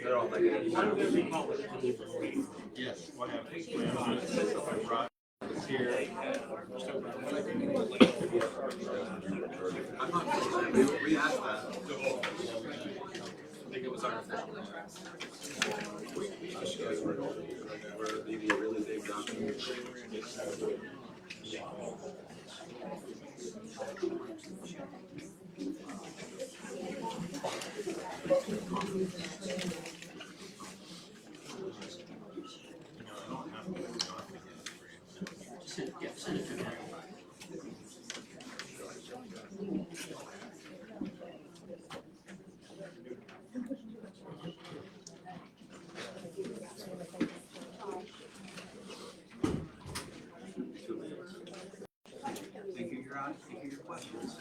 They're all negative. Yes. What happened? Here. I'm not sure. We asked that. I think it was artificial. You guys were maybe a really big document. Think of your questions.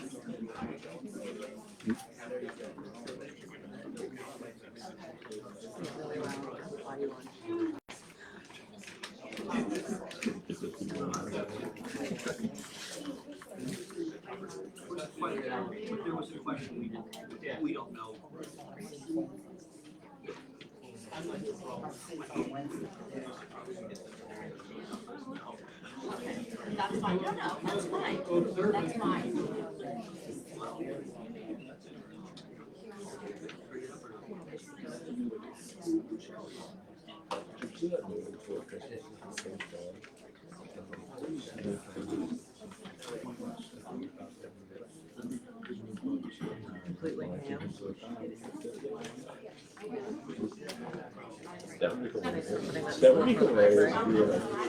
There was a question we don't know. That's fine. No, that's fine. That's fine. Completely new. That would be hilarious.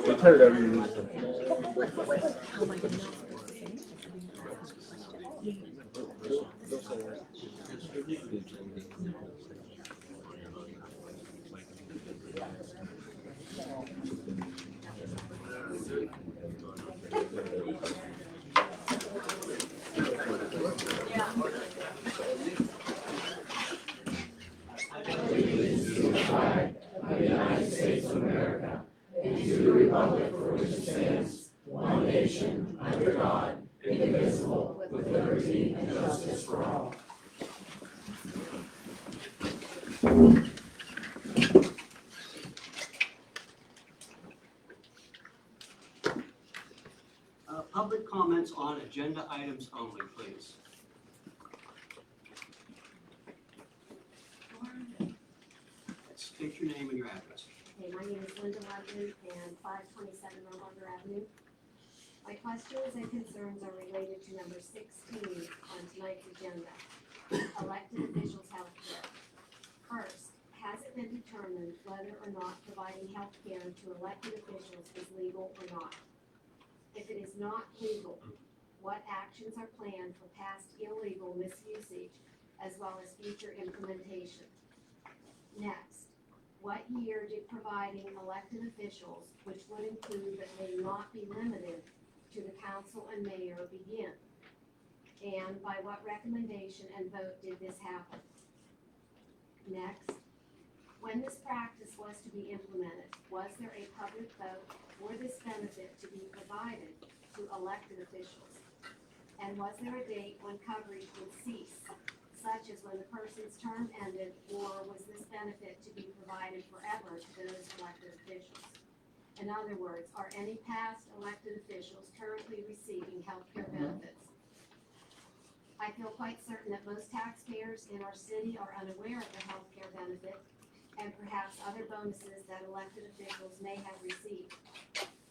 They turn it every week. Oh my goodness. Of the United States of America, and to the republic for which it stands, one nation, under God, indivisible, with liberty and justice for all. Public comments on agenda items only, please. State your name and your address. Okay, my name is Linda London and 527 Romonger Avenue. My questions and concerns are related to number 16 on tonight's agenda, elected officials' health care. First, has it been determined whether or not providing health care to elected officials is legal or not? If it is not legal, what actions are planned for past illegal misusage as well as future implementation? Next, what year did providing elected officials, which would include but may not be limited to the council and mayor, begin? And by what recommendation and vote did this happen? Next, when this practice was to be implemented, was there a public vote for this benefit to be provided to elected officials? And was there a date when coverage would cease, such as when the person's term ended, or was this benefit to be provided forever to those elected officials? In other words, are any past elected officials currently receiving health care benefits? I feel quite certain that most taxpayers in our city are unaware of the health care benefit and perhaps other bonuses that elected officials may have received.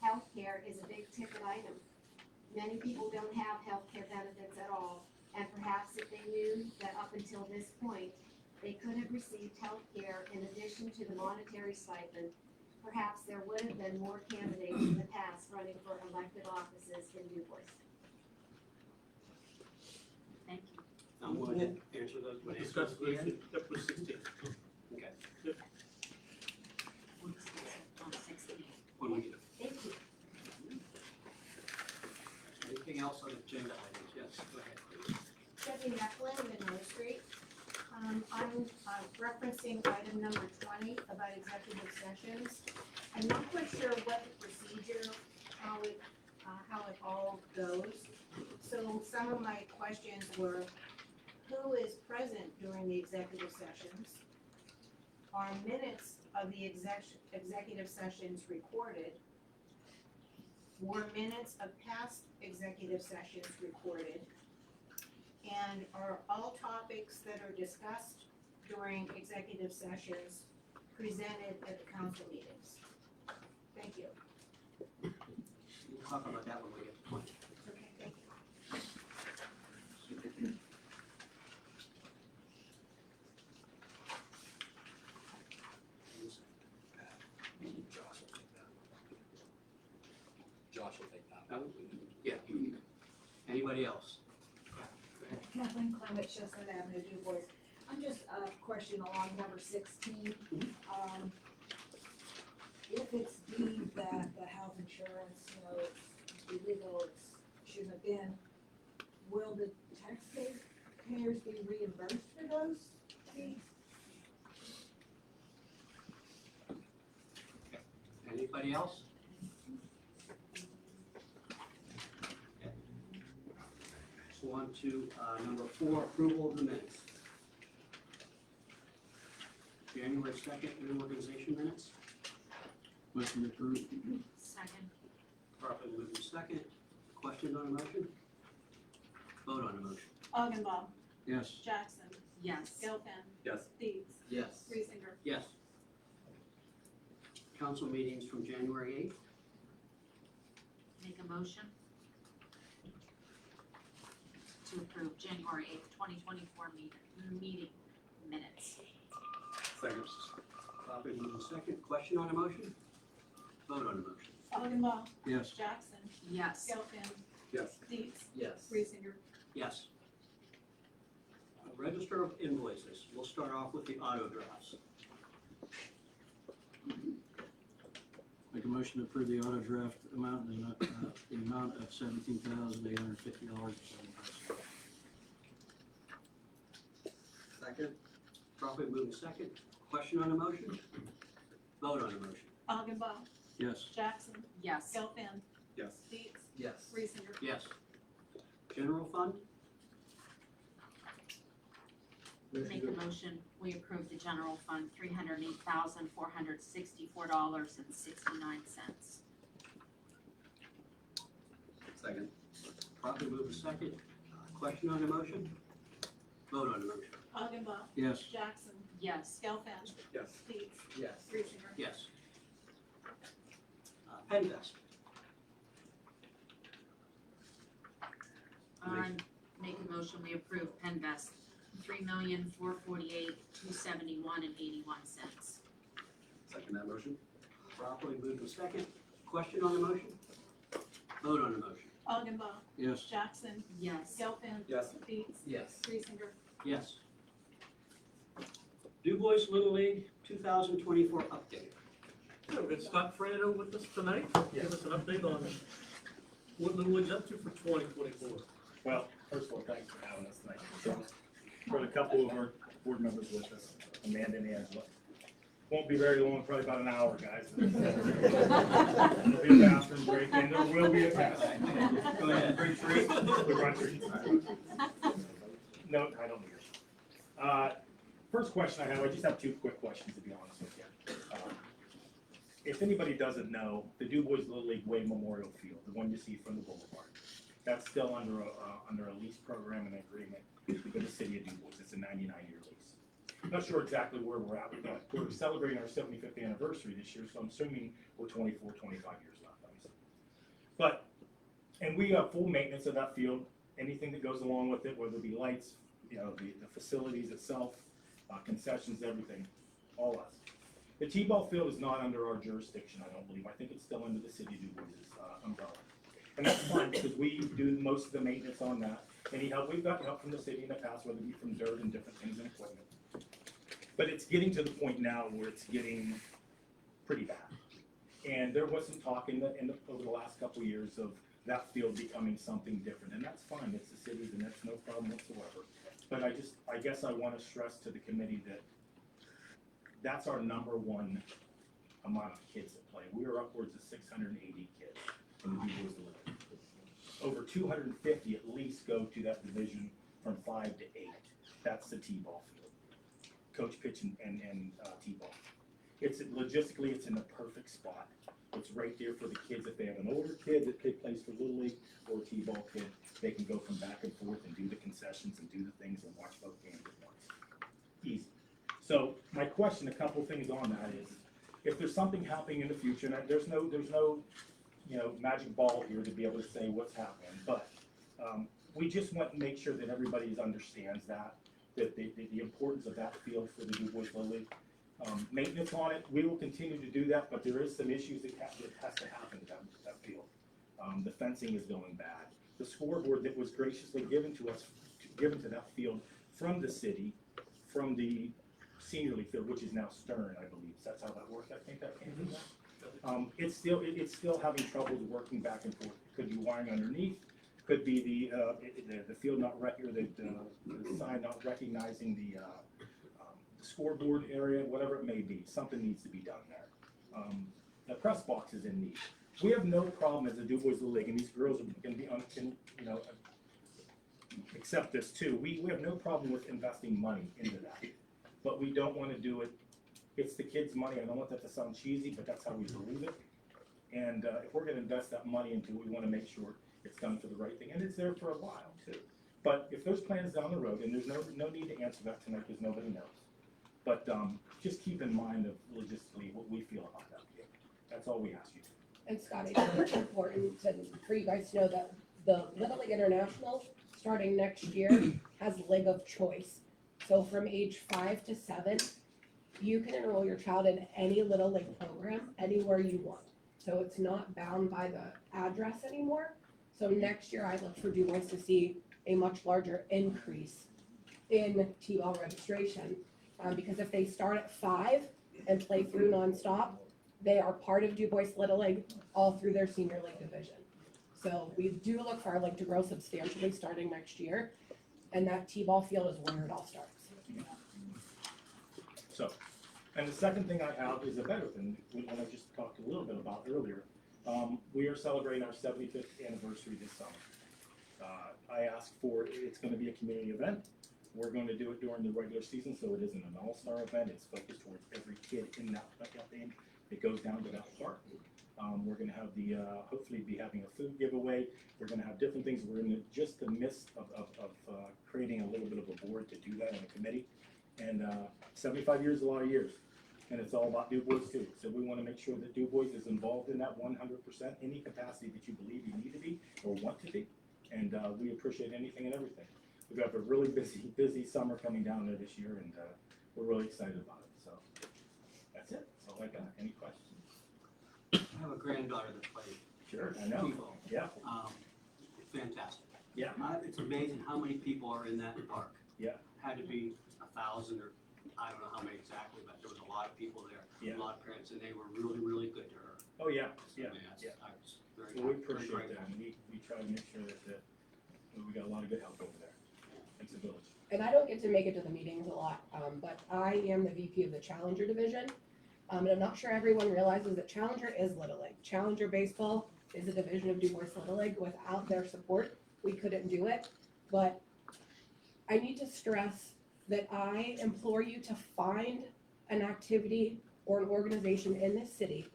Health care is a big ticket item. Many people don't have health care benefits at all. And perhaps if they knew that up until this point, they could have received health care in addition to the monetary stipend, perhaps there would have been more candidates in the past running for elected offices in Dubois. Thank you. I'm going to answer those. Discuss that was 16. Okay. On 16. When we get Thank you. anything else on agenda items? Yes, go ahead, please. Debbie Eklund, Monroe Street. I'm referencing item number 20 about executive sessions. I'm not quite sure what the procedure, how it all goes. So some of my questions were, who is present present during the executive sessions? Are minutes of the executive sessions recorded? Were minutes of past executive sessions recorded? And are all topics that are discussed during executive sessions presented at the council meetings? Thank you. We'll talk about that when we get to 20. Okay, thank you. Josh will take that. Yeah. Anybody else? Kathleen Clement, Chestnut Avenue, Dubois. I'm just question along number 16. If it's deemed that the health insurance, it's illegal, it shouldn't have been, will the taxpayers be reimbursed for those fees? Anybody else? Okay. So on to number 4, approval of the minutes. January 2nd, reorganization minutes. Motion approved. Second. Properly moved in second. Questions on the motion? Vote on the motion. Augenbaum, Yes. Jackson, Yes. Gelfen, Yes. Deeds, Yes. Reesinger. Yes. Council meetings from January 8th. Make a motion to approve January 8th, 2024 meeting minutes. Second. Properly moved in second. Question on the motion? Vote on the motion. Augenbaum, Yes. Jackson, Yes. Gelfen, Yes. Deeds, Yes. Reesinger. Yes. Register of invoices. We'll start off with the auto drafts. Make a motion to approve the auto draft amount in the amount of $17,850.75. Second. Properly moved in second. Question on the motion? Vote on the motion. Augenbaum, Yes. Jackson, Yes. Gelfen, Yes. Deeds, Yes. Reesinger. Yes. General fund? Make a motion, we approve the general fund, $308,464.69. Second. Properly moved in second. Question on the motion? Vote on the motion. Augenbaum, Yes. Jackson, Yes. Gelfen, Yes. Deeds, Yes. Reesinger. Yes. Penvest. Make a motion, we approve Penvest, $3,448,271.81. Second that motion. Properly moved in second. Question on the motion? Vote on the motion. Augenbaum, Yes. Jackson, Yes. Gelfen, Yes. Deeds, Yes. Reesinger. Yes. Dubois Little League 2024 update. Yeah, we've got Scott Fredo with us tonight. Give us an update on what Little League's up to for 2024. Well, first of all, thanks for having us tonight. For a couple of our board members with us, Amanda and Angela. Won't be very long, probably about an hour, guys. There'll be a bathroom break and there will be a test. Go ahead. Bring treats, we run treats. No, I don't need it. First question I have, I just have two quick questions to be honest with you. If anybody doesn't know, the Dubois Little League Way Memorial Field, the one you see from the boulevard, that's still under a lease program and agreement with the city of Dubois. It's a 99-year lease. I'm not sure exactly where we're at with that. We're celebrating our 75th anniversary this year, so I'm assuming we're 24, 25 years left, obviously. But, and we have full maintenance of that field, anything that goes along with it, whether it be lights, the facilities itself, concessions, everything, all us. The T-ball field is not under our jurisdiction, I don't believe. I think it's still under the city of Dubois' umbrella. And that's fine, because we do most of the maintenance on that. We've got help from the city in the past, whether it be from dirt and different things and equipment. But it's getting to the point now where it's getting pretty bad. And there was some talk over the last couple of years of that field becoming something different, and that's fine, it's the city's, and that's no problem whatsoever. But I guess I want to stress to the committee that that's our number one amount of kids that play. We are upwards of 680 kids in the Dubois League. Over 250 at least go to that division from 5 to 8. that's the T-ball field. Coach pitch and T-ball. It's logistically, it's in the perfect spot. It's right there for the kids. If they have an older kid that plays for Little League or a T-ball kid, they can go from back and forth and do the concessions and do the things and watch both games at once. Easy. So my question, a couple things on that is, if there's something happening in the future, and there's no magic ball here to be able to say what's happening, but we just want to make sure that everybody understands that the importance of that field for the Dubois Little League. Maintenance on it, we will continue to do that, but there is some issues that has to happen to that field. The fencing is going bad. The scoreboard that was graciously given to us, given to that field from the city, from the senior league field, which is now Stern, I believe. That's how that worked. I think that came from that. It's still having trouble working back and forth. Could be wiring underneath. Could be the field not the sign not recognizing the scoreboard area, whatever it may be. Something needs to be done there. The press box is in need. We have no problem as a Dubois Little League, and these girls are going to be accept this too. We have no problem with investing money into that, but we don't want to do it. It's the kids' money. I don't want that to sound cheesy, but that's how we believe it. And if we're going to invest that money into it, we want to make sure it's done for the right thing, and it's there for a while too. But if there's plans down the road, and there's no need to answer that tonight because nobody knows. But just keep in mind of logistically what we feel about that field. That's all we ask you. And Scott, I think it's important for you guys to know that the Little League International, starting next year, has league of choice. So from age 5 to 7, you can enroll your child in any Little League program anywhere you want. So it's not bound by the address anymore. So next year, I look for Dubois to see a much larger increase in T-ball registration. Because if they start at 5 and play through nonstop, they are part of Dubois Little League all through their senior league division. So we do look for our league to grow substantially starting next year, and that T-ball field is where it all starts. So, and the second thing I have is a better thing, what I just talked a little bit about earlier. We are celebrating our 75th anniversary this summer. I asked for, it's going to be a community event. We're going to do it during the regular season, so it isn't an all-star event. It's focused towards every kid in that thing. It goes down to that park. We're going to have hopefully be having a food giveaway. We're going to have different things. We're in just the midst of creating a little bit of a board to do that in a committee. And 75 years is a lot of years. And it's all about Dubois too. So we want to make sure that Dubois is involved in that 100%, any capacity that you believe you need to be or want to be. And we appreciate anything and everything. We've got a really busy summer coming down there this year, and we're really excited about it. So that's it. That's all I got. Any questions? I have a granddaughter that plays Sure, I know. T-ball. Yeah. Fantastic. Yeah. It's amazing how many people are in that park. Yeah. Had to be 1,000 or I don't know how many exactly, but there was a lot of people there. Yeah. A lot of parents, and they were really, really good to her. Oh, yeah. Yeah. I was very, Well, we very appreciate grateful. that, and we try to make sure that we got a lot of good help over there. It's a village. And I don't get to make it to the meetings a lot, but I am the VP of the Challenger Division. And I'm not sure everyone realizes that Challenger is Little League. Challenger Baseball is a division of Dubois Little League. Without their support, we couldn't do it. But I need to stress that I implore you to find an activity or an organization in this city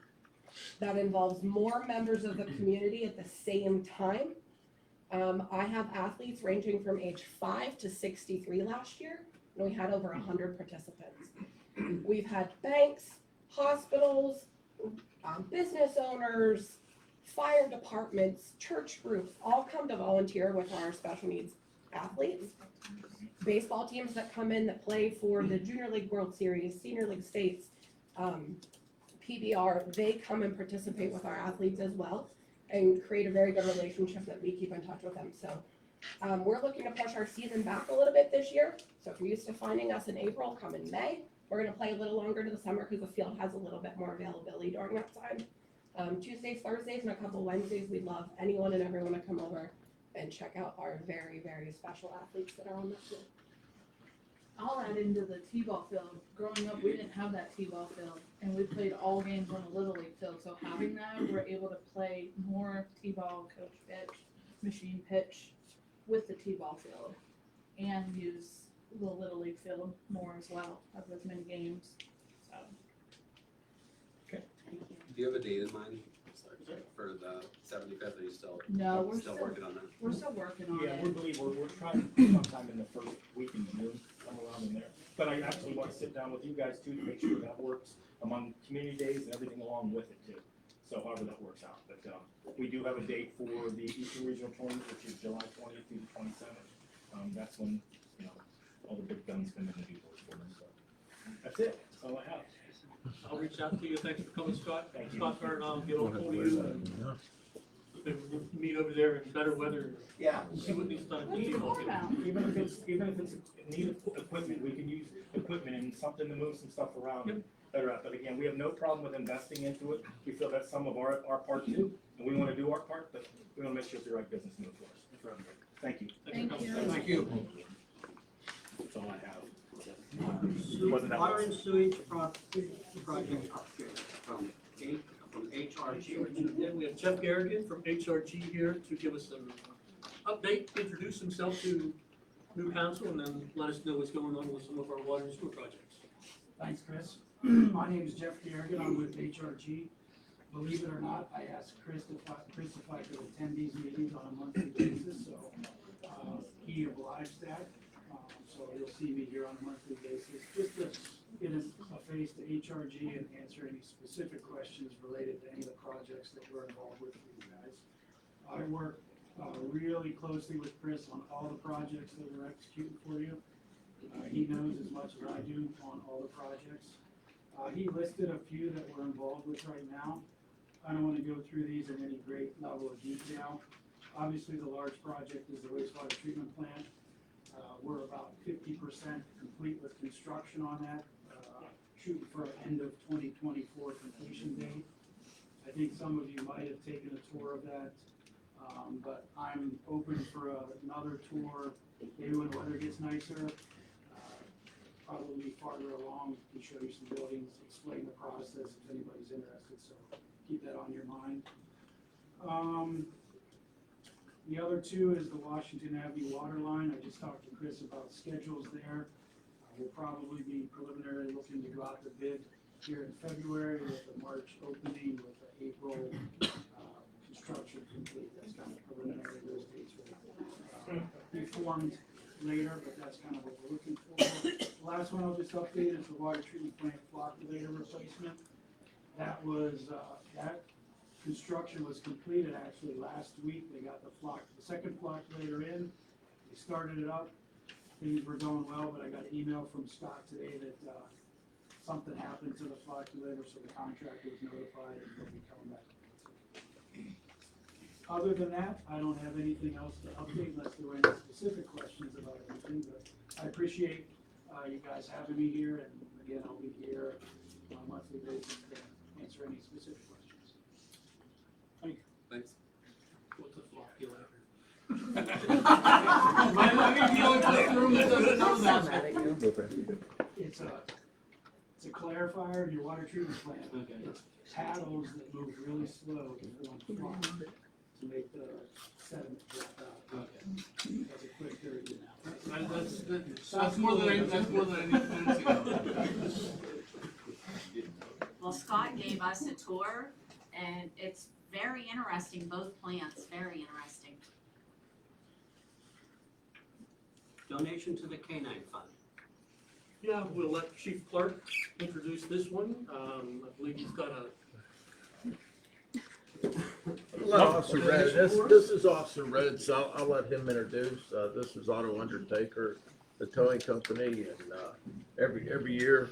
that involves more members of the community at the same time. I have athletes ranging from age 5 to 63 last year, and we had over 100 participants. We've had banks, hospitals, business owners, fire departments, church groups, all come to volunteer with our special needs athletes. Baseball teams that come in that play for the Junior League World Series, Senior League States, PBR, they come and participate with our athletes as well and create a very good relationship that we keep in touch with them. So we're looking to push our season back a little bit this year. So if you're used to finding us in April, come in May. We're going to play a little longer to the summer because the field has a little bit more availability during that time. Tuesdays, Thursdays, and a couple Wednesdays, we'd love anyone and everyone to come over and check out our very, very special athletes that are on the field. I'll add into the T-ball field. Growing up, we didn't have that T-ball field, and we played all games on the Little League field. So having that, we're able to play more T-ball, coach pitch, machine pitch with the T-ball field, and use the Little League field more as well, have as many games, so. Do you have a date in mind for the 75th? Are you still No, we're still working on that? We're still working on Yeah, it. we're trying sometime in the first week in June, somewhere around in there. But I actually want to sit down with you guys too to make sure that works among community days and everything along with it too. So however that works out. But we do have a date for the Eastern Regional Tournament, which is July 20th through the 27th. That's when, you know, all the big guns come in and do those for us. So that's it. That's all I have. I'll reach out to you. Thanks for coming, Scott. Thank you. Scott, and I'll get on hold of you and we'll meet over there in better weather. Yeah. See what needs done. What's the warm out? Even if it's need equipment, we can use equipment and something to move some stuff around. Yep. Better out. But again, we have no problem with investing into it. We feel that's some of our part too, and we want to do our part, but we want to make sure it's the right business move for us. Thank you. Thank you. Thank you. That's all I have. Water and sewage project upgrade from HRG. And we have Jeff Garrigan from HRG here to give us an update, introduce himself to new council, and then let us know what's going on with some of our water and sewer projects. Thanks, Chris. My name is Jeff Garrigan. I'm with HRG. Believe it or not, I asked Chris if I could attend these meetings on a monthly basis, so he obliged that. So you'll see me here on a monthly basis, just to get a face to HRG and answer any specific questions related to any of the projects that we're involved with you guys. I work really closely with Chris on all the projects that we're executing for you. He knows as much as I do on all the projects. He listed a few that we're involved with right now. I don't want to go through these in any great level of detail. Obviously, the large project is the wastewater treatment plant. We're about 50% complete with construction on that, shooting for an end of 2024 completion date. I think some of you might have taken a tour of that, but I'm open for another tour, maybe when the weather gets nicer. Probably farther along, can show you some buildings, explain the process if anybody's interested, so keep that on your mind. The other two is the Washington Avenue water line. I just talked to Chris about schedules there. We'll probably be preliminarily looking to go out to bid here in February with a March opening with an April construction complete. That's kind of preliminary. Those dates will be formed later, but that's kind of what we're looking for. The last one I'll just update is the water treatment plant flocculator replacement. That was, that construction was completed actually last week. They got the second flocculator in. They started it up. Things were going well, but I got an email from Scott today that something happened to the flocculator, so the contractor was notified and they'll be coming back. Other than that, I don't have anything else to update unless there were any specific questions about anything, but I appreciate you guys having me here, and again, I'll be here on a monthly basis to answer any specific questions. Thank you. Thanks. What's a flocculator? Might not be the only person in the room that doesn't know that. It's a clarifier in your water treatment plant. Okay. It's paddles that move really slow to form flock to make the sediment drop out. Okay. That's a quick 30 now. That's more than I need minutes ago. Well, Scott gave us a tour, and it's very interesting, both plants, very interesting. Donation to the Canine Fund. Yeah, we'll let Chief Clark introduce this one. I believe he's got a. Let Officer Red, this is Officer Red, so I'll let him introduce. This is Auto Undertaker, the towing company, and every year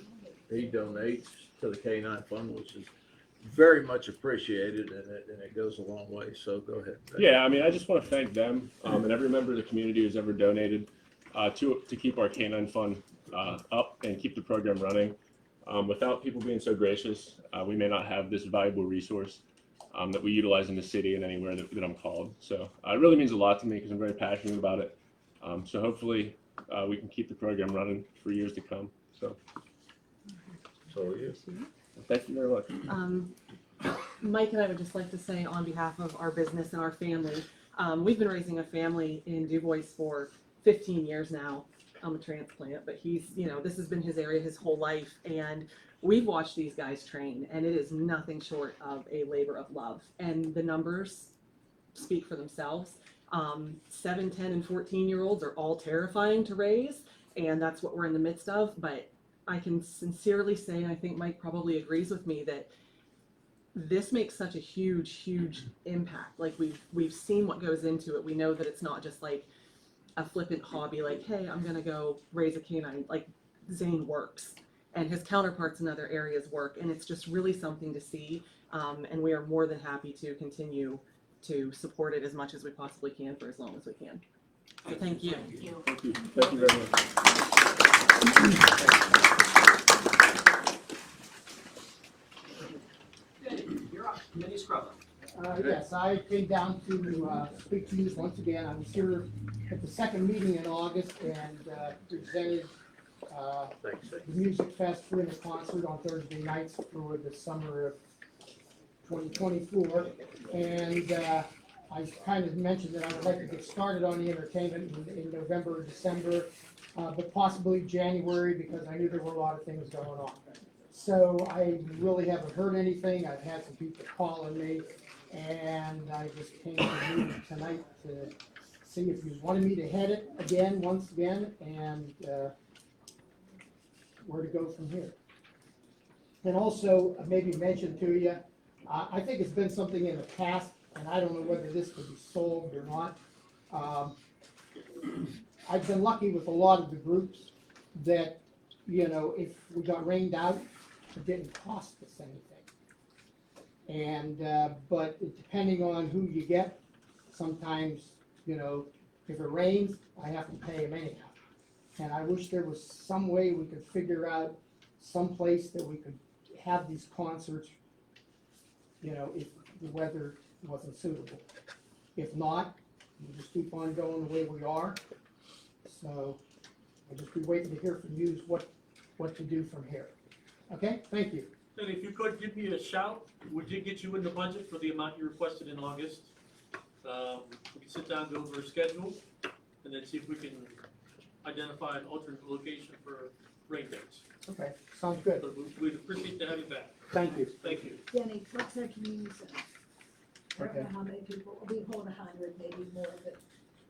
he donates to the K-9 Fund, which is very much appreciated, and it goes a long way. So go ahead. Yeah, I mean, I just want to thank them and every member of the community who's ever donated to keep our K-9 Fund up and keep the program running. Without people being so gracious, we may not have this valuable resource that we utilize in the city and anywhere that I'm called. So it really means a lot to me because I'm very passionate about it. So hopefully we can keep the program running for years to come. So yes. Thank you very much. Mike and I would just like to say on behalf of our business and our family, we've been raising a family in Dubois for 15 years now. I'm a transplant, but he's, this has been his area his whole life, and we've watched these guys train, and it is nothing short of a labor of love. And the numbers speak for themselves. 7, 10, and 14-year-olds are all terrifying to raise, and that's what we're in the midst of. But I can sincerely say, and I think Mike probably agrees with me, that this makes such a huge impact. Like we've seen what goes into it. We know that it's not just like a flippant hobby, like, hey, I'm gonna go raise a canine. Like, Zane works, and his counterparts in other areas work, and it's just really something to see. And we are more than happy to continue to support it as much as we possibly can for as long as we can. So thank you. Thank you. Thank you. Thank you very much. Good, you're up, committee scrubber. Yes, I came down to speak to you once again. I was here at the second meeting in August and presented the Music Fest for the concert on Thursday nights for the summer of 2024. And I kind of mentioned that I would like to get started on the entertainment in November or December, but possibly January, because I knew there were a lot of things going on. So I really haven't heard anything. I've had some people calling me, and I just came to you tonight to see if you wanted me to head it again, once again, and where to go from here. And also, maybe mention to you, I think it's been something in the past, and I don't know whether this could be solved or not. I've been lucky with a lot of the groups that, if we got rained out, it didn't cost us anything. And, but depending on who you get, sometimes, if it rains, I have to pay them anyhow. And I wish there was some way we could figure out some place that we could have these concerts, if the weather wasn't suitable. If not, we'll just keep on going the way we are. So I'll just be waiting to hear from you what to do from here. Okay, thank you. And if you could give me a shout, we did get you in the budget for the amount you requested in August. We can sit down, go over a schedule, and then see if we can identify an alternate location for rain dates. Okay, sounds good. But we'd appreciate to have you back. Thank you. Thank you. Denny, what's our community center? I don't Okay. know how many people, we hold 100, maybe more, but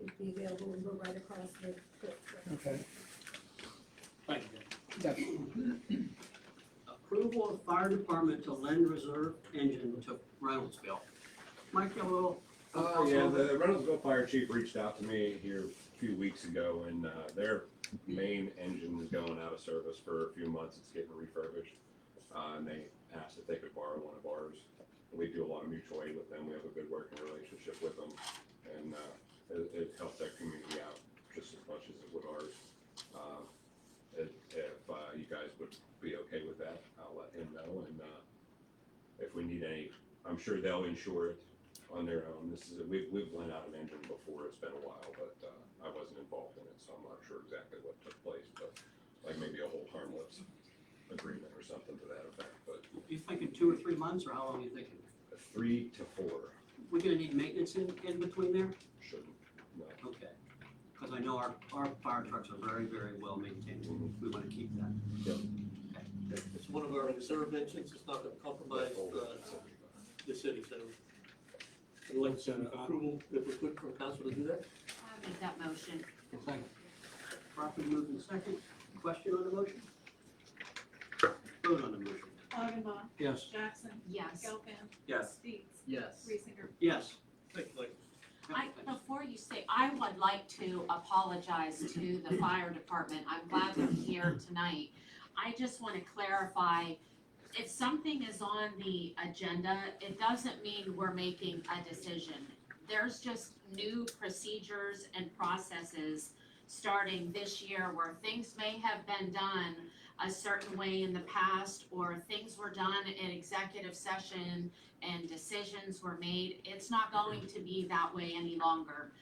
it'd be available and go right across the footprint. Okay. Thank you. Yes. Approval of fire department to lend reserve engine to Reynoldsville. Mike, you have a little? Yeah, the Reynoldsville Fire Chief reached out to me here a few weeks ago, and their main engine is going out of service for a few months. It's getting refurbished, and they asked if they could borrow one of ours. We do a lot of mutual aid with them. We have a good working relationship with them, and it helps their community out just as much as it would ours. If you guys would be okay with that, I'll let him know, and if we need any, I'm sure they'll insure it on their own. We've lent out an engine before. It's been a while, but I wasn't involved in it, so I'm not sure exactly what took place, but like maybe a whole harmless agreement or something to that effect. But You thinking 2 or 3 months, or how long are you thinking? 3 to 4 We're gonna need maintenance in between there? shouldn't. No. Okay. Because I know our fire trucks are very, very well maintained. We wanna keep that. It's one of our reserve engines. It's not gonna compromise the city, so I'd like some approval, if we could, from council to do that. I'll make that motion. Second. Properly moved in second. Question on the motion? Vote on the motion. Augenbaum. Yes. Jackson. Yes. Gelfen. Yes. Dietz. Yes. Reesinger. Yes. Thank you, Mike. Before you say, I would like to apologize to the fire department. I'm glad they're here tonight. I just want to clarify, if something is on the agenda, it doesn't mean we're making a decision. There's just new procedures and processes starting this year where things may have been done a certain way in the past, or things were done in executive session and decisions were made. It's not going to be that way any longer.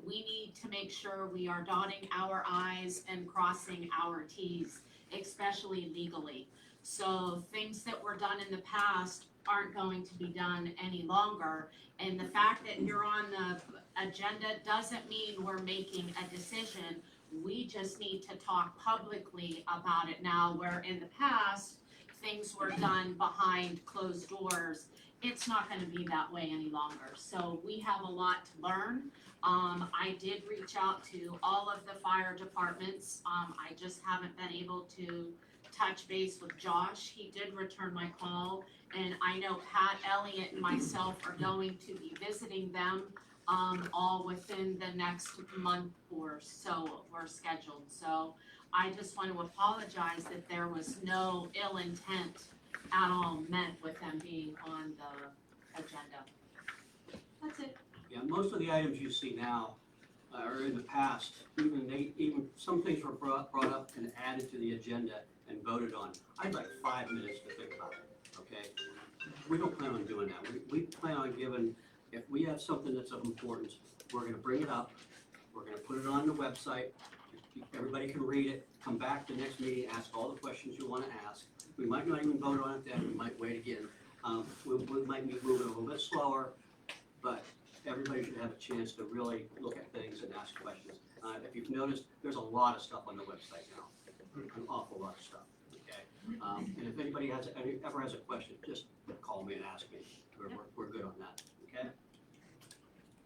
We need to make sure we are dotting our I's and crossing our T's, especially legally. So things that were done in the past aren't going to be done any longer. And the fact that you're on the agenda doesn't mean we're making a decision. We just need to talk publicly about it now, where in the past, things were done behind closed doors. It's not gonna be that way any longer, so we have a lot to learn. I did reach out to all of the fire departments, I just haven't been able to touch base with Josh. He did return my call, and I know Pat, Elliott, and myself are going to be visiting them, all within the next month or so, we're scheduled. So I just want to apologize that there was no ill intent at all meant with them being on the agenda. That's it. Yeah, most of the items you see now are in the past, even some things were brought up and added to the agenda and voted on. I'd like 5 minutes to think about it, okay? We don't plan on doing that. We plan on giving, if we have something that's of importance, we're gonna bring it up, we're gonna put it on the website, everybody can read it, come back the next meeting, ask all the questions you wanna ask. We might not even vote on it then, we might wait again. We might be moving a little bit slower, but everybody should have a chance to really look at things and ask questions. If you've noticed, there's a lot of stuff on the website now, an awful lot of stuff, okay? And if anybody ever has a question, just call me and ask me. We're good on that, okay?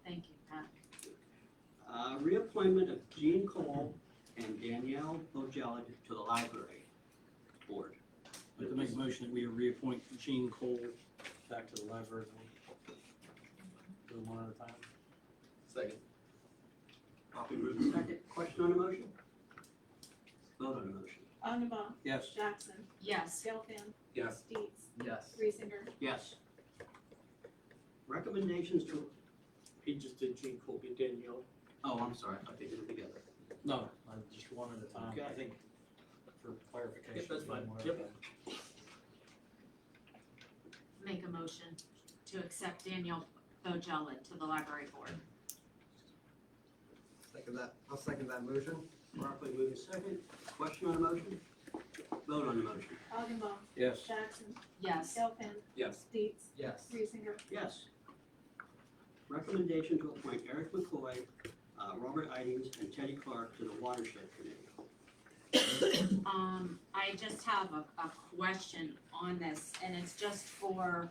Thank you, Pat. Reappointment of Jean Cole and Danielle Bojella to the library board. I'd like to make a motion that we reappoint Gene Cole back to the library. Do them one at a time. Second. Properly moved and second. Question on the motion? Vote on the motion. Augenbaum. Yes. Jackson. Yes. Gelfen. Yes. Dietz. Yes. Reesinger. Yes. Recommendations to, He just did Gene Colby, Danielle. oh, I'm sorry, I thought they did it together. No, just one at a time. Okay. I think for clarification. Yep, that's fine. one at a Yep. time. Make a motion to accept Danielle Bojella to the library board. I'll second that motion. Properly moved and second. Question on the motion? Vote on the motion. Augenbaum. Yes. Jackson. Yes. Gelfen. Yes. Dietz. Yes. Reesinger. Yes. Recommendation to appoint Eric McCoy, Robert Idings, and Teddy Clark to the watershed committee. I just have a question on this, and it's just for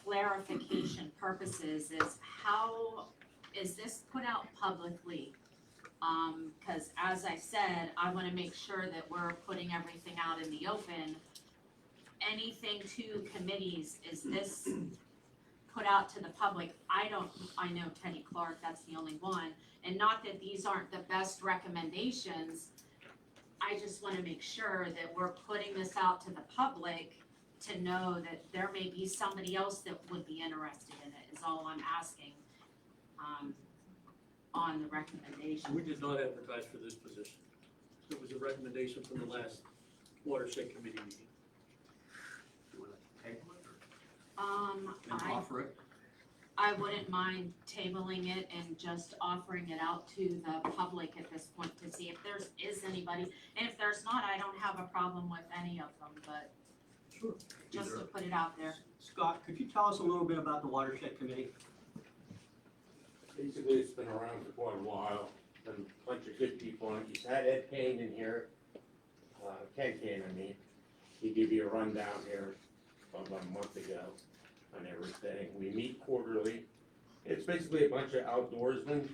clarification purposes, is how is this put out publicly? Cause as I said, I wanna make sure that we're putting everything out in the open. Anything to committees, is this put out to the public? I know Teddy Clark, that's the only one, and not that these aren't the best recommendations. I just wanna make sure that we're putting this out to the public to know that there may be somebody else that would be interested in it, is all I'm asking, on the recommendation. We did not advertise for this position. It was a recommendation from the last watershed committee meeting. You wanna table it or and I offer it? I wouldn't mind tabling it and just offering it out to the public at this point to see if is anybody. And if there's not, I don't have a problem with any of them, but Sure. just to put it out there. Scott, could you tell us a little bit about the watershed committee? Basically, it's been around for quite a while, been a bunch of good people on it. You've had Ed Kane in here, Ken Kane, I mean. He gave you a rundown here about a month ago on everything. We meet quarterly. It's basically a bunch of outdoorsmen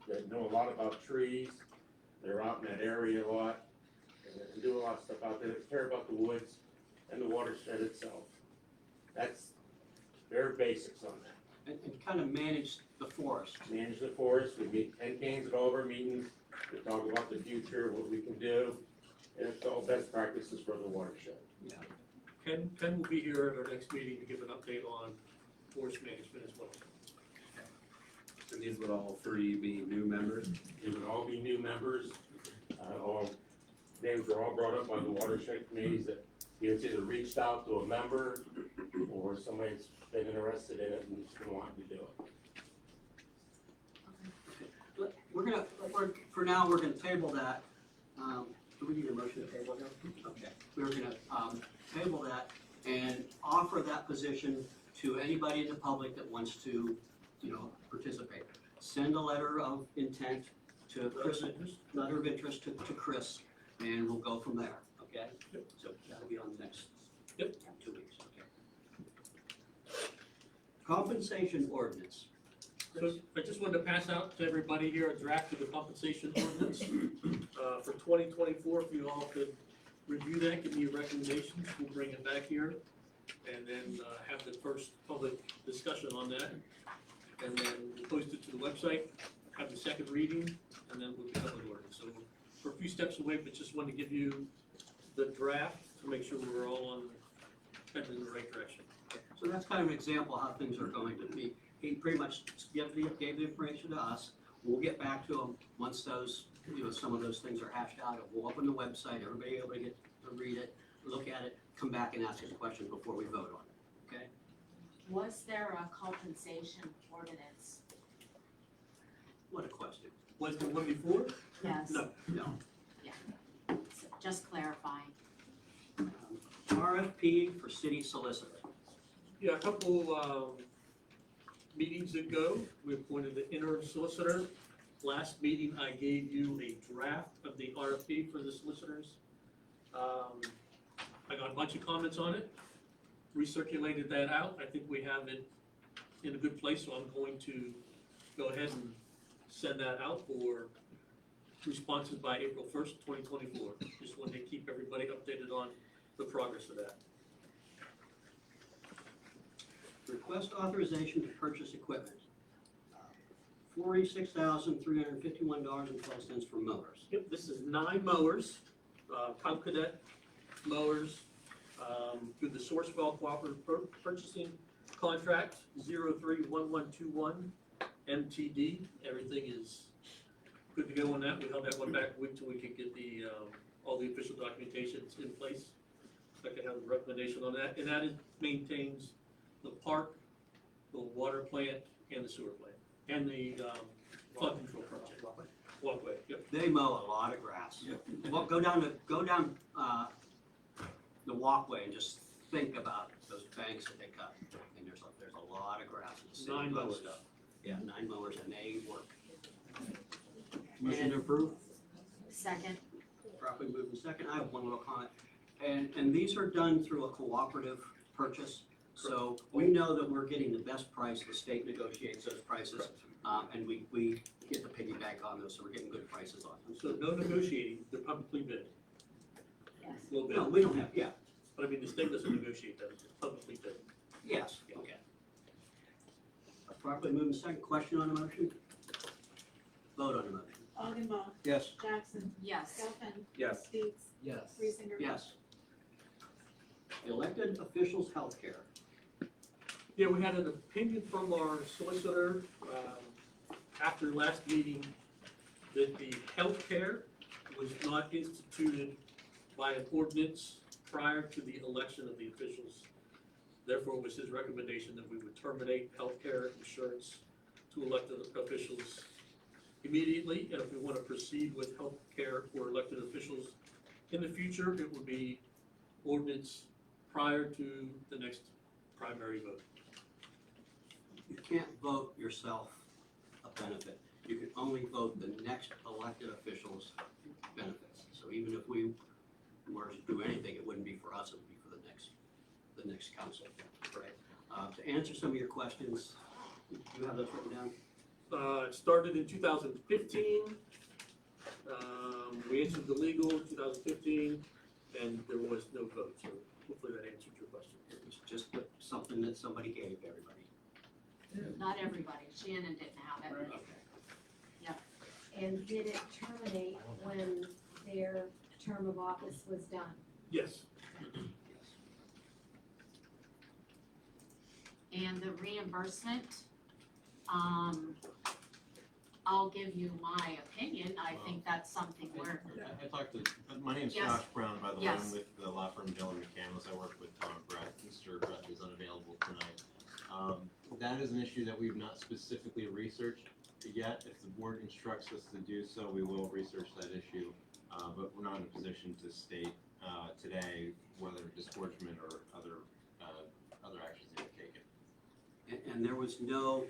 that know a lot about trees. They're out in that area a lot and do a lot of stuff out there. They care about the woods and the watershed itself. That's their basics on that. And kind of manage the forest. Manage the forest, we meet, Ken Kane's at all of our meetings, we talk about the future, what we can do, and it's all best practices for the watershed. Yeah. Ken will be here at our next meeting to give an update on forest management as well. And these would all three be new members? These would all be new members, all, names are all brought up by the watershed committees that either reached out to a member or somebody's been interested in it and just wanted to do it. For now, we're gonna table that. Do we need a motion to table that? Okay, we're gonna, table that and offer that position to anybody in the public that wants to, participate. Send a letter of intent to Chris, letter of interest to Chris, and we'll go from there, okay? So that'll be on the next, 2 weeks, okay? Compensation ordinance. So I just wanted to pass out to everybody here a draft of the compensation ordinance for 2024. If you all could review that, give me your recommendations, we'll bring it back here. And then have the first public discussion on that. And then we'll post it to the website, have the second reading, and then we'll become an ordinance. So we're a few steps away, but just wanted to give you the draft to make sure we're all on, heading in the right direction. So that's kind of an example of how things are going to be. He pretty much gave the information to us. We'll get back to him once those, some of those things are hashed out. We'll open the website, everybody will be able to get to read it, look at it, come back and ask us questions before we vote on it, okay? Was there a compensation ordinance? What a question. Was there one before? Yes. No. No. So just clarifying. RFP for city solicitor. Yeah, a couple meetings ago, we appointed the interim solicitor. Last meeting, I gave you a draft of the RFP for the solicitors. I got a bunch of comments on it, recirculated that out. I think we have it in a good place, so I'm going to go ahead and send that out for responses by April 1st, 2024. Just wanted to keep everybody updated on the progress of that. Request authorization to purchase equipment. $46,351.12 for mowers. Yep, this is 9 mowers, Top Cadet mowers, through the Sourcewell Cooperative Purchasing Contract 031121 MTD. Everything is good to go on that. We held that one back a week till we could get the, all the official documentations in place. So I can have a recommendation on that. And that maintains the park, the water plant, and the sewer plant, and the flood control project. Walkway, yep. They mow a lot of grass. Well, go down the walkway and just think about those banks that they cut. And there's a lot of grass. in the city 9 road mowers. stuff. Yeah, 9 mowers and they work. Motion to approve. Second. Properly moved and second. I have one little comment. And these are done through a cooperative purchase. So we know that we're getting the best price. The state negotiates those prices. And we get the piggyback on those, so we're getting good prices on them. So no negotiating, they're publicly bid. Yes. A little bit. No, we don't have, yeah, But I mean, the state doesn't negotiate that, it's publicly bid. yes, okay. Properly moved and second. Question on the motion? Vote on the motion. Augenbaugh. Yes. Jackson. Yes. Gelfen. Yes. Dietz. Yes. Reesinger. Yes. Elected officials' healthcare. Yeah, we had an opinion from our solicitor, after last meeting, that the healthcare was not instituted by an ordinance prior to the election of the officials. Therefore, it was his recommendation that we would terminate healthcare insurance to elected officials immediately, and if we want to proceed with healthcare for elected officials in the future, it would be ordinance prior to the next primary vote. You can't vote yourself a benefit. You can only vote the next elected official's benefits. So even if we were to do anything, it wouldn't be for us, it would be for the next council, right? To answer some of your questions, you have those written down? It started in 2015. We answered the legal in 2015, and there was no vote, so hopefully that answered your question. It was just something that somebody gave everybody. Not everybody. Shannon didn't have it. Okay. And did it terminate when their term of office was done? Yes. And the reimbursement, I'll give you my opinion. I think that's something we're, I talked to, my name's Yes. Josh Brown, by the way, Yes. I'm with the law firm Dillon McCandless, I work with Tom Brett, Mr. Brett is unavailable tonight. That is an issue that we've not specifically researched yet. If the board instructs us to do so, we will research that issue, but we're not in a position to state today whether disgorgement or other actions they have taken. And there was no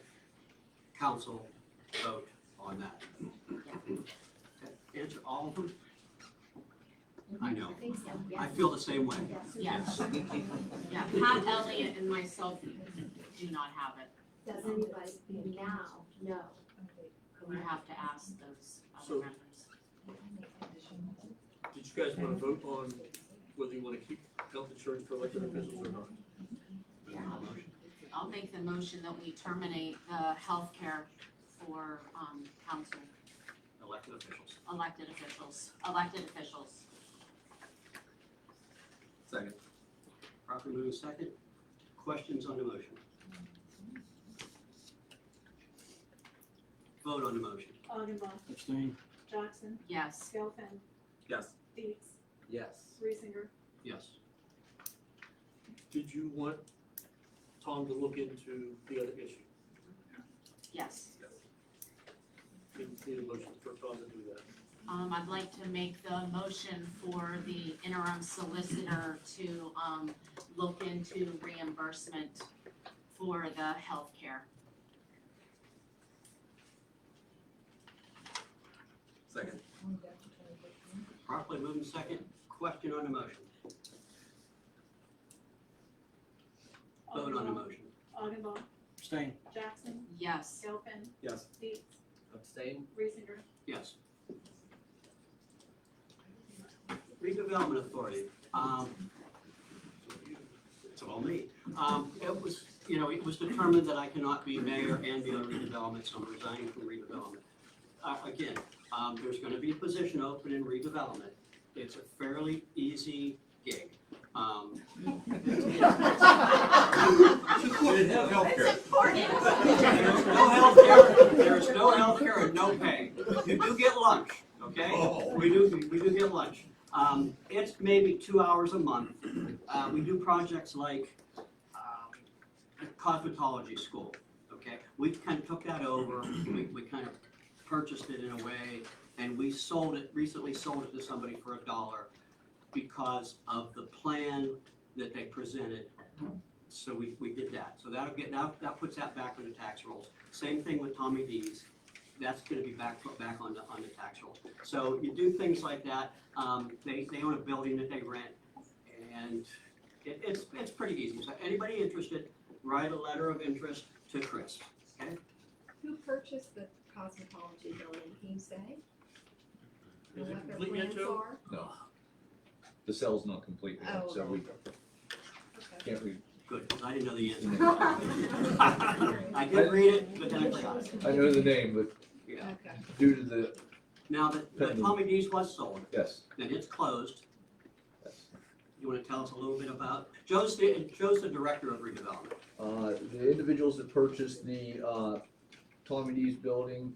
council vote on that. Answer all of them? I know. I think so, yes. I feel the same way. Yes. Yeah, Pat Elliott and myself do not have it. Does anybody now know? We have to ask those So- other members. Did you guys wanna vote on whether you wanna keep health insurance for elected officials or not? I'll make the motion that we terminate the healthcare for, council, Elected officials. elected officials. Second. Properly moved second. Questions on the motion? Vote on the motion. Augenbaum, Abstain. Jackson, Yes. Gelfen, Yes. Dietz, Yes. Reesinger. Yes. Did you want Tom to look into the other issue? Yes. Need a motion for Tom to do that. I'd like to make the motion for the interim solicitor to, look into reimbursement for the healthcare. Second. Properly moved second. Question on the motion. Vote on the motion. Augenbaum, Abstain. Jackson, Yes. Gelfen, Yes. Dietz, Abstain. Reesinger. Yes. Redevelopment Authority, it's all me. It was, it was determined that I cannot be mayor and be on redevelopment, so I'm resigning from redevelopment. Again, there's gonna be a position open in redevelopment. It's a fairly easy gig. Did have healthcare. There's no healthcare and no pay. You do get lunch, okay? We do get lunch. It's maybe 2 hours a month. We do projects like cosmetology school, okay? We kind of took that over, we kind of purchased it in a way, and we recently sold it to somebody for $1 because of the plan that they presented. So we did that. So that puts that back on the tax rolls. Same thing with Tommy D's. That's gonna be put back on the tax roll. So you do things like that. They own a building that they rent, and it's pretty easy. So anybody interested, write a letter of interest to Chris, okay? Who purchased the cosmetology building, can you say? Is it What their complete yet, plans Joe? are? No. The cell's not complete yet, Oh, so we Okay. can't read. Good, because I didn't know the answer. I did read it, but then I forgot it. I know the name, but Yeah. Okay. due to the, Now, the Tommy D's was sold, yes, and it's closed. yes. You want to tell us a little bit about, Joe's the director of redevelopment. The individuals that purchased the Tommy D's building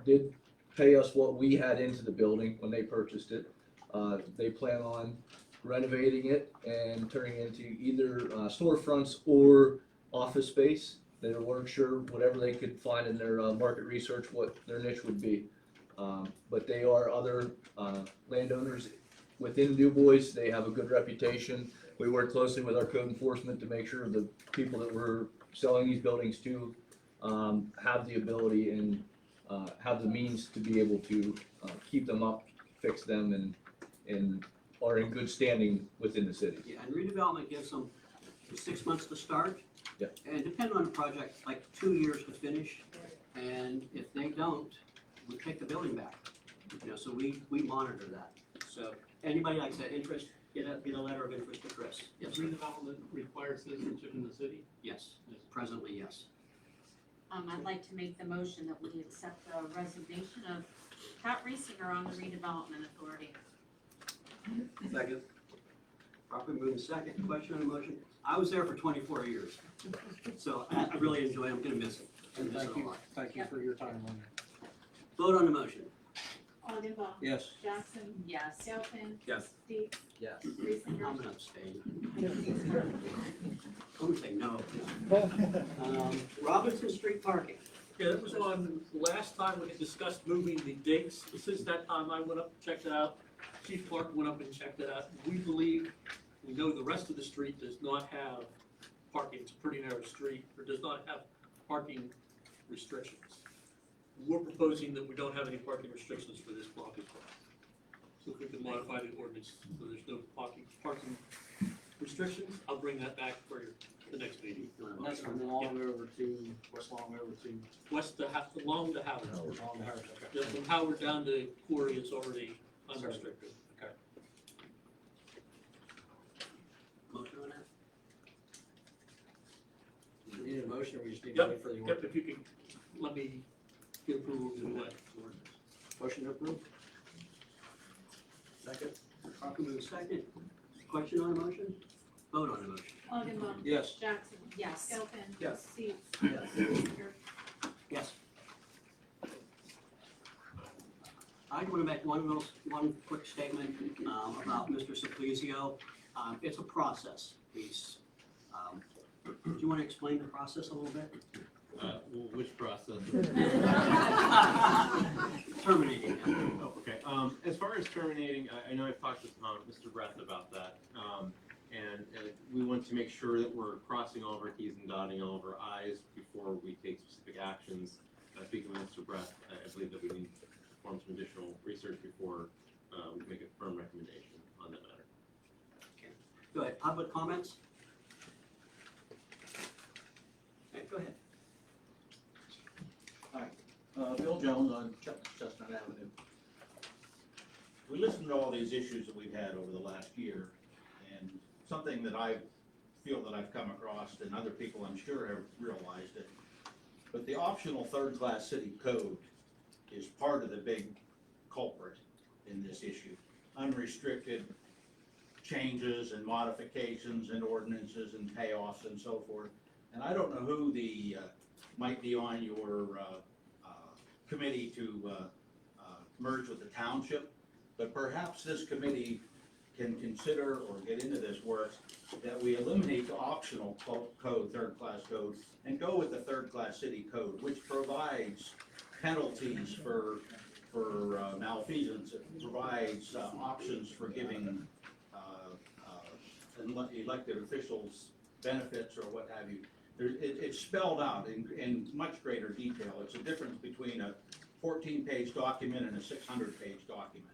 did pay us what we had into the building when they purchased it. They plan on renovating it and turning it into either storefronts or office space. They weren't sure, whatever they could find in their market research, what their niche would be. But they are other landowners within Dubois. They have a good reputation. We work closely with our code enforcement to make sure the people that we're selling these buildings to have the ability and have the means to be able to keep them up, fix them, and are in good standing within the city. Yeah, and redevelopment gives them 6 months to start. Yeah. And depending on the project, like 2 years to finish. And if they don't, we take the building back. So we monitor that. So anybody like that interest, get a letter of interest to Chris. Yes, Redevelopment requires citizenship in the city? yes, presently, yes. I'd like to make the motion that we accept the resignation of Pat Reesinger on the redevelopment authority. Second. Properly moved second. Question on the motion? I was there for 24 years. So I really enjoy it. I'm gonna miss it. I'm gonna miss it a lot. Thank you for your time on that. Vote on the motion. Augenbaum, Yes. Jackson, Yes. Gelfen, Yes. Dietz, Yes. Reesinger. I'm gonna abstain. I'm gonna say no. Robinson Street parking. Yeah, that was on, last time we discussed moving the dates. Since that time, I went up and checked it out. Chief Clark went up and checked it out. We know the rest of the street does not have parking. It's a pretty narrow street, or does not have parking restrictions. we're proposing that we don't have any parking restrictions for this block as well. So if we can modify the ordinance, so there's no parking restrictions, I'll bring that back for the next meeting. That's from Long over to, West Long over to. Along to Howard. Along Howard, okay. Just from Howard down to Quarry, it's already unrestricted. Okay. Motion on that? Do you need a motion or we just need to Yep, wait for the yep, order? if you can, let me get approval to do that. Motion to approve? Second. Properly moved second. Question on the motion? Vote on the motion. Augenbaum. Yes. Jackson. Yes. Gilpin. Yes. Seeds. Yes. Baker. Yes. I want to make one quick statement about Mr. Simplizio. It's a process. He's, do you want to explain the process a little bit? Which process? Terminating him. Oh, okay. As far as terminating, I know I've talked with Mr. Brett about that. And we want to make sure that we're crossing all of our T's and dotting all of our I's before we take specific actions. Speaking with Mr. Brett, I believe that we need to perform some additional research before we make a firm recommendation on that matter. Okay. Go ahead. Public comments? Okay, go ahead. Hi, Bill Jones on Chestnut Avenue. We listened to all these issues that we've had over the last year, and something that I feel that I've come across, and other people I'm sure have realized it, but the optional third-class city code is part of the big culprit in this issue. Unrestricted changes and modifications and ordinances and payoffs and so forth. And I don't know who the might be on your committee to merge with the township, but perhaps this committee can consider or get into this work that we eliminate the optional code, third-class code, and go with the third-class city code, which provides penalties for malfeasance. It provides options for giving elected officials benefits or what have you. It's spelled out in much greater detail. It's a difference between a 14-page document and a 600-page document.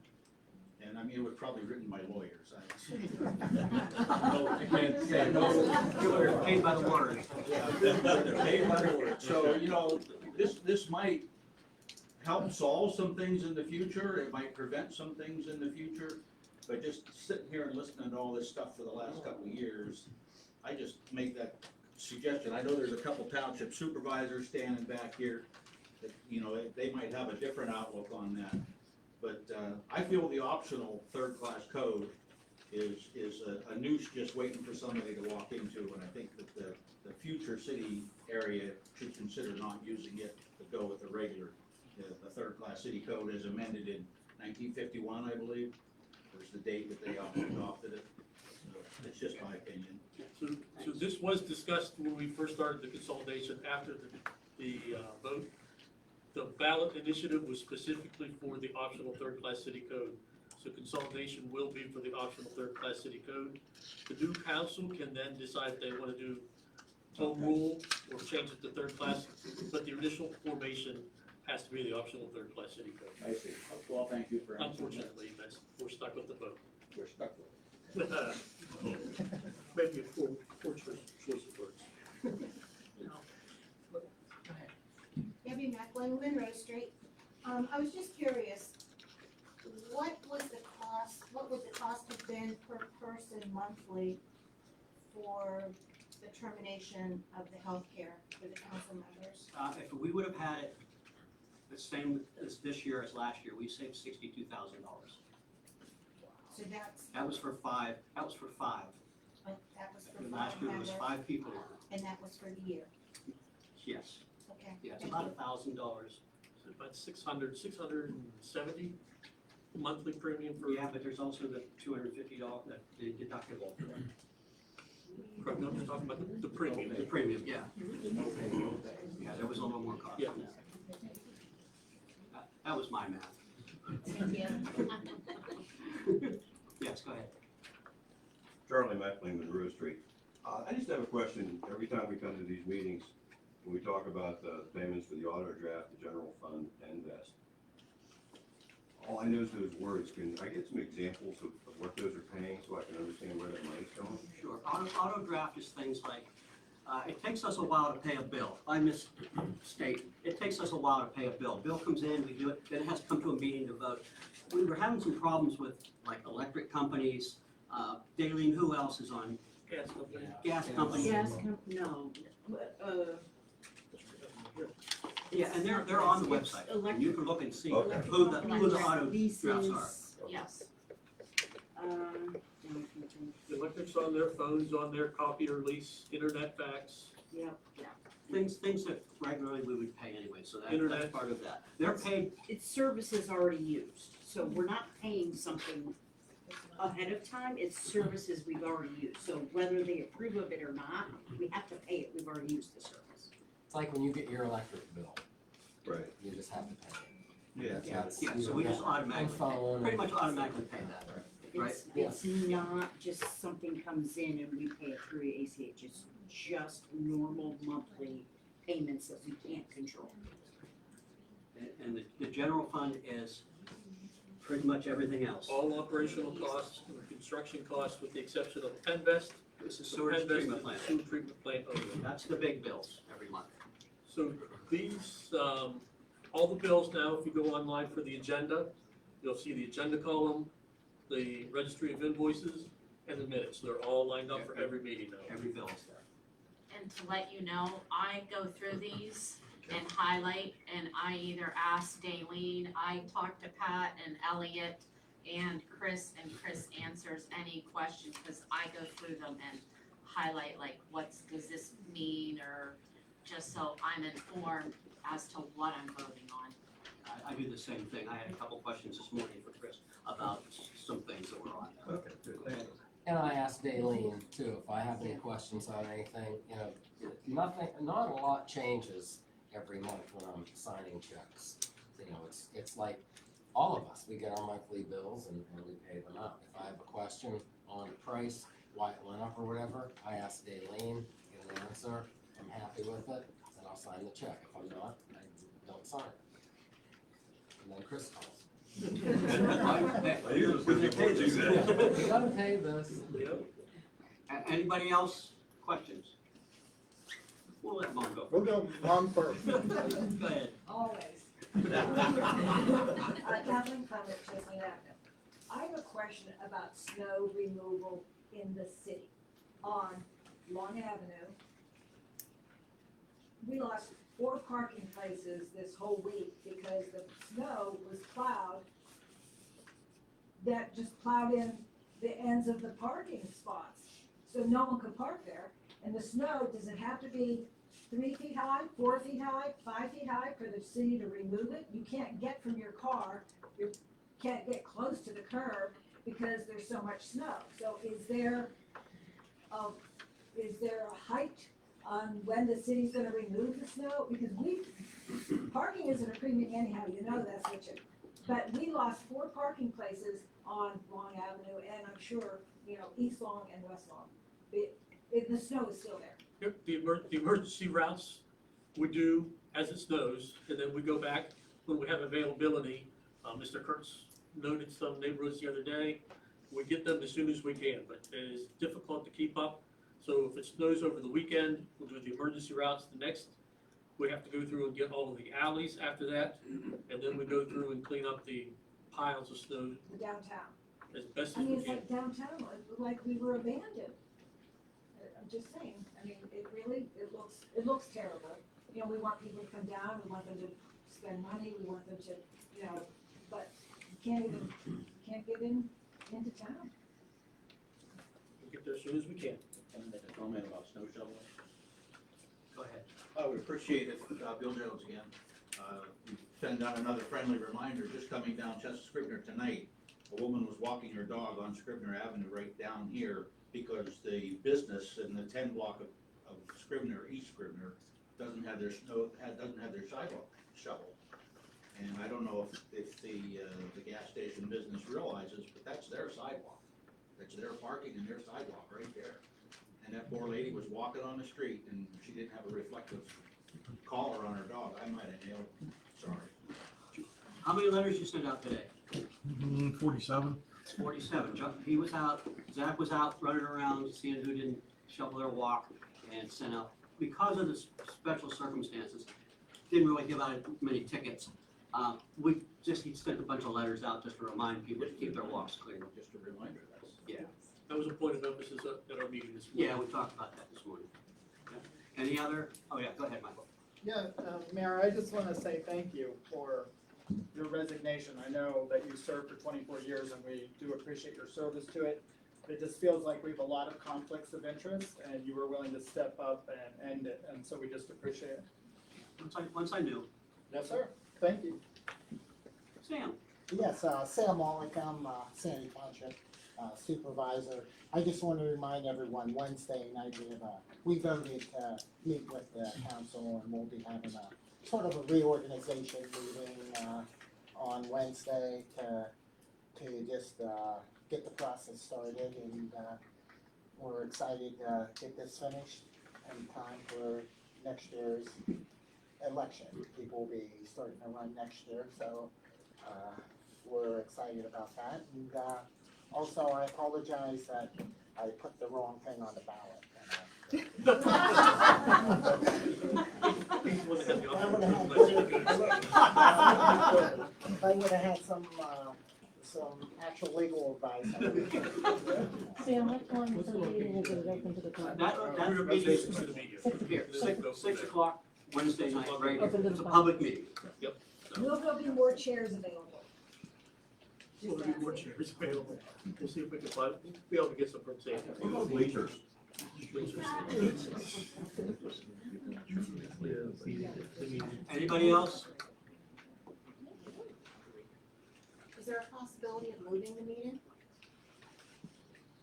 And I mean, it was probably written by lawyers. I can't say no. They're paid by the word. Yeah, they're paid by the word. So, you know, this might help solve some things in the future. It might prevent some things in the future. But just sitting here and listening to all this stuff for the last couple of years, I just make that suggestion. I know there's a couple township supervisors standing back here that, you know, they might have a different outlook on that. But I feel the optional third-class code is a noose just waiting for somebody to walk into, and I think that the future city area should consider not using it to go with the regular, the third-class city code as amended in 1951, I believe, was the date that they adopted it. So it's just my opinion. So this was discussed when we first started the consolidation after the vote. The ballot initiative was specifically for the optional third-class city code. So consolidation will be for the optional third-class city code. The new council can then decide if they want to do home rule or change it to third class, but the initial formation has to be the optional third-class city code. I see. Well, thank you for answering that. Unfortunately, we're stuck with the vote. We're stuck with it. Maybe a poor choice of words. Debbie Macklin, Monroe Street. I was just curious, what would the cost have been per person monthly for the termination of the health care for the council members? If we would have had it the same as this year as last year, we saved $62,000. So That was for five. That was for five. But that was for 5 Last year members, was 5 people. and that was for the year. Yes. Okay. Yeah, it's thank about you. $1,000. So about 670 monthly premium for. Yeah, but there's also the $250 the deductible. Correct, no, I'm just talking about the premium. The premium, yeah. Yeah, there was a little more cost Yeah. on that. That was my math. Yes, go ahead. Charlie Mackling, Monroe Street. I just have a question. Every time we come to these meetings, when we talk about the payments for the auto draft, the general fund, and vest, all I know is those words. Can I get some examples of what those are paying so I can understand where that money's going? Sure, auto draft is things like, it takes us a while to pay a bill. I misstate, it takes us a while to pay a bill. Bill comes in, we do it, then it has to come to a meeting to vote. We were having some problems with like electric companies, Daleen, who else is on? Gas company. Gas companies. No, Yeah, and they're on the website. And you can look and see Okay. who the auto drafts are. yes. The electric's on their phones, on their copier lease, internet fax. Yeah. Things that regularly we would pay anyway, so that's Internet. part of that. They're paid, It's services already used, so we're not paying something ahead of time, it's services we've already used. So whether they approve of it or not, we have to pay it, we've already used the service. It's like when you get your electric bill, Right. you just have to pay it. Yeah. That's- yeah, so we just automatically, phone pretty and- much automatically pay that, right? It's not just something comes in and we pay it through ACH, it's just normal monthly payments that we can't control. And the general fund is pretty much everything else. All operational costs, and construction costs, with the exception of the Penvest. It's a The sewage Penvest treatment is plant. the sewer treatment plant only. That's the big bills every month. So these, all the bills now, if you go online for the agenda, you'll see the agenda column, the registry of invoices, and the minutes. They're all lined up for every meeting now. Every bill is there. And to let you know, I go through these and highlight, and I either ask Daleen, I talk to Pat and Elliot and Chris answers any questions, because I go through them and highlight, like, does this mean, or just so I'm informed as to what I'm voting on. I do the same thing. I had a couple questions this morning for Chris about some things that were on there. Okay, good. Thank you. And I asked Daleen too, if I have any questions on anything, not a lot changes every month when I'm signing checks. It's like all of us, we get our monthly bills and we pay them out. If I have a question on the price, why it went up or whatever, I ask Daleen, get an answer, I'm happy with it, then I'll sign the check. If I'm not, I don't sign it. And then Chris calls. You gotta pay this. Yep. Anybody else? Questions? We'll let Mom go. We'll go Mom first. Go ahead. Always. Kathleen Clement, Chestnut Avenue. I have a question about snow removal in the city on Long Avenue. We lost 4 parking places this whole week because the snow was plowed, that just plowed in the ends of the parking spots. So no one could park there. And the snow, does it have to be 3 feet high, 4 feet high, 5 feet high for the city to remove it? You can't get from your car, you can't get close to the curb because there's so much snow. So is there a height on when the city's gonna remove the snow? Because parking isn't a premium anyhow, you know that's what you, but we lost 4 parking places on Long Avenue, and I'm sure, East Long and West Long. The snow is still there. Yep, the emergency routes we do as it snows, and then we go back when we have availability. Mr. Kurtz noted some neighborhoods the other day. We get them as soon as we can, but it is difficult to keep up. So if it snows over the weekend, we'll do the emergency routes the next. We have to go through and get all of the alleys after that, and then we go through and clean up the piles of snow The downtown. as best I as mean, we it's can. like downtown, like we were abandoned. I'm just saying, I mean, it looks terrible. We want people to come down, we want them to spend money, we want them to, but you can't get into town. We'll get there as soon as we can. Can I make a comment about snow shoveling? Go ahead. I would appreciate it, Bill Jones again. Send out another friendly reminder, just coming down Chester Scribner tonight. A woman was walking her dog on Scribner Avenue right down here because the business in the 10 block of Scribner, East Scribner, doesn't have their sidewalk shoveled. And I don't know if the gas station business realizes, but that's their sidewalk. That's their parking and their sidewalk right there. And that poor lady was walking on the street and she didn't have a reflective collar on our dog, I might have nailed him, sorry. How many letters you sent out today? 47. 47. He was out, Zach was out running around, seeing who didn't shovel their walk, and sent out, because of the special circumstances, didn't really give out many tickets. He sent a bunch of letters out just to remind people to keep their walks clear. Just a reminder, that's. Yeah. That was a point of emphasis at our meeting this morning. Yeah, we talked about that this morning. Yeah. Any other? Oh, yeah, go ahead, Michael. Yeah, Mayor, I just want to say thank you for your resignation. I know that you served for 24 years and we do appreciate your service to it. It just feels like we have a lot of conflicts of interest and you were willing to step up and end it, and so we just appreciate it. Once I knew. Yes, sir. Thank you. Sam. Yes, Sam Wallach, I'm Sandy Township Supervisor. I just want to remind everyone, Wednesday night we voted to meet with the council, and we'll be having a sort of a reorganization meeting on Wednesday to just get the process started, and we're excited to get this finished in time for next year's election. People will be starting to run next year, so we're excited about that. And also, I apologize that I put the wrong thing on the ballot. I would have had some actual legal advice. Sam, what time is the meeting, is it open to the public? That meeting here, 6 o'clock, Wednesday night, right here. Open to the It's a public meeting. Yep. Will there be more chairs available? Will there be more chairs available? We'll see if we can find, be able to get some from Sam. Bleachers. Anybody else? Is there a possibility of moving the meeting?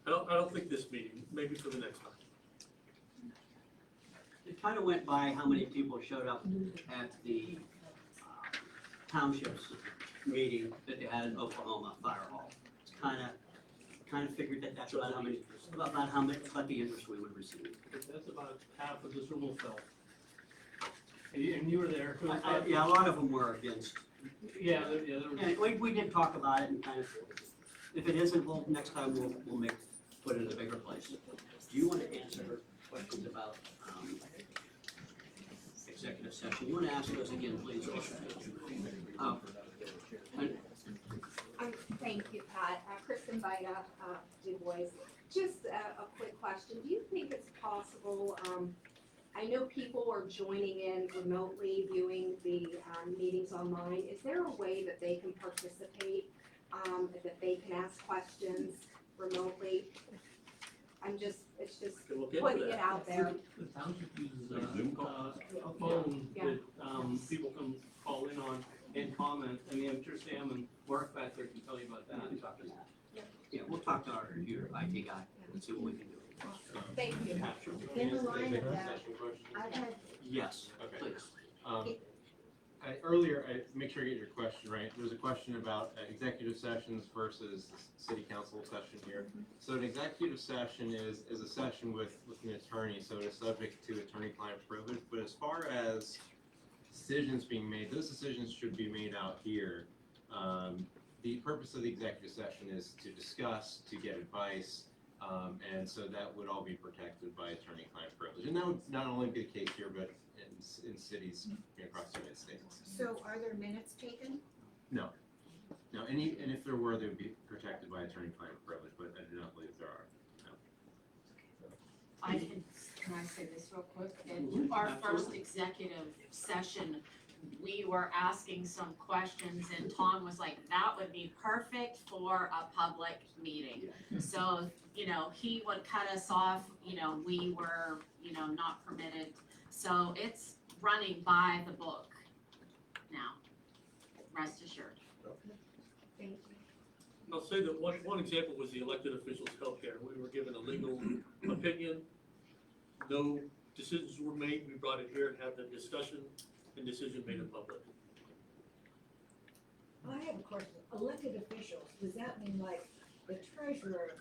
I don't think this meeting, maybe for the next time. It kind of went by how many people showed up at the township's meeting that they had in Oklahoma Fire Hall. It's kind of figured that that's about what the interest we would receive. That's about half of this room will fill. And you were there. Yeah, a lot of them were against. Yeah, there was. And we did talk about it and kind of, if it isn't, well, next time we'll put it in a bigger place. Do you want to answer questions about executive session? You want to ask those again, please? Thank you, Pat. Kristen Vita, Dubois. Just a quick question. Do you think it's possible, I know people are joining in remotely, viewing the meetings online. Is there a way that they can participate, that they can ask questions remotely? It's just putting it out there. The township uses a phone that people can call in on and comment. I mean, I'm sure Sam and Mark back there can tell you about that. Yeah, we'll talk to our computer IT guy and see what we can do. Thank you. Yeah, sure. In the line of that, I've had Yes, Okay. please. Earlier, make sure I get your question right. There was a question about executive sessions versus city council session here. So an executive session is a session with an attorney, so it is subject to attorney-client privilege. But as far as decisions being made, those decisions should be made out here. The purpose of the executive session is to discuss, to get advice, and so that would all be protected by attorney-client privilege. And that would not only be the case here, but in cities across the United States. So are there minutes taken? No. No, and if there were, they would be protected by attorney-client privilege, but I do not believe there are. No. Can I say this real quick? In our first executive session, we were asking some questions and Tom was like, that would be perfect for a public meeting. So, he would cut us off, we were, not permitted. So it's running by the book now, rest assured. Thank you. I'll say that one example was the elected officials' healthcare. We were given a legal opinion. No decisions were made. We brought it here and had the discussion and decision made in public. I have a question. Elected officials, does that mean like the treasurer?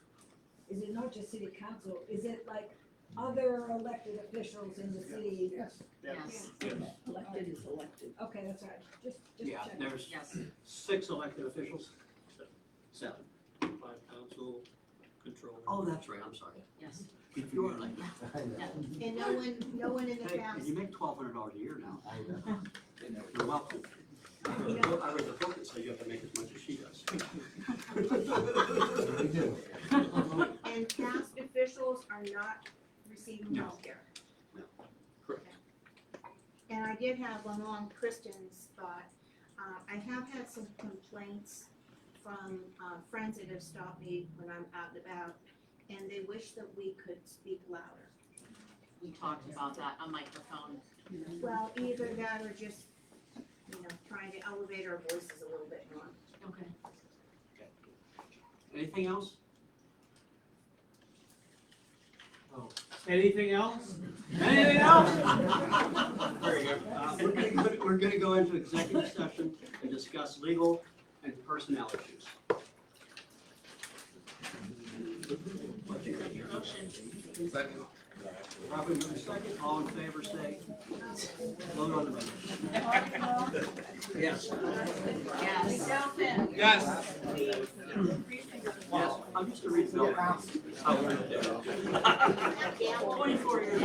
Is it not just city council? Is it like other elected officials in the city? Yes. Yes. Elected is elected. Okay, that's right, just Yeah, check. there's Yes. 6 elected officials. 7. 5 council, control. Oh, that's right, I'm sorry. Yes. If you're elected. And no one in the Hey, council. you make $1,200 a year now. I know. You're welcome. I read the book that says you have to make as much as she does. We do. And past officials are not receiving No. health care. No. Correct. And I did have along Kristen's thought, I have had some complaints from, friends that have stopped me when I'm out and about, and they wish that we could speak louder. We talked about that on microphone. Well, either that or just, trying to elevate our voices a little bit more. Okay. Anything else? Oh, anything else? Anything else? Very good. We're gonna go into executive session and discuss legal and personnel issues. Second. Probably move second, all in favor, say. Vote on the motion. Yes. Yes. Yes. Yes, I'm just a read bill. 24 years.